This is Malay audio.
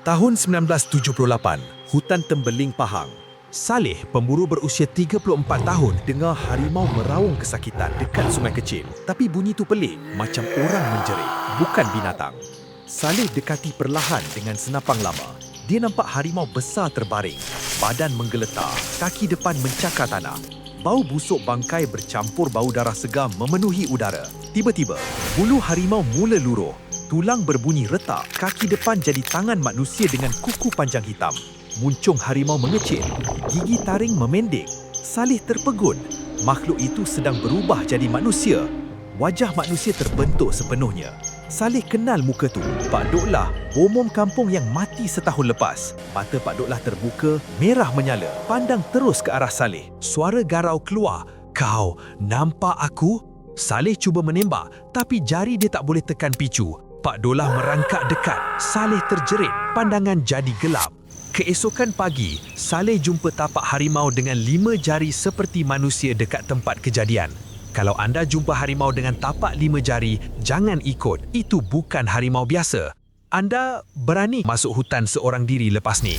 Tahun 1978, hutan Tembeling Pahang. Saleh, pemburu berusia 34 tahun, dengar harimau meraung kesakitan dekat sungai kecil. Tapi bunyi tu pelik, macam orang menjerit, bukan binatang. Saleh dekati perlahan dengan senapang lama. Dia nampak harimau besar terbaring, badan menggeletar, kaki depan mencakar tanah. Bau busuk bangkai bercampur bau darah segar memenuhi udara. Tiba-tiba, bulu harimau mula luruh. Tulang berbunyi retak, kaki depan jadi tangan manusia dengan kuku panjang hitam. Muncung harimau mengecil, gigi taring memendek. Saleh terpegun. Makhluk itu sedang berubah jadi manusia. Wajah manusia terbentuk sepenuhnya. Saleh kenal muka tu, Pak Doklah, bomom kampung yang mati setahun lepas. Mata Pak Doklah terbuka, merah menyala, pandang terus ke arah Saleh. Suara garau keluar, "Kau nampak aku?" Saleh cuba menembak, tapi jari dia tak boleh tekan picu. Pak Doklah merangkak dekat. Saleh terjerit, pandangan jadi gelap. Keesokan pagi, Saleh jumpa tapak harimau dengan 5 jari seperti manusia dekat tempat kejadian. Kalau anda jumpa harimau dengan tapak 5 jari, jangan ikut. Itu bukan harimau biasa. Anda berani masuk hutan seorang diri lepas ni?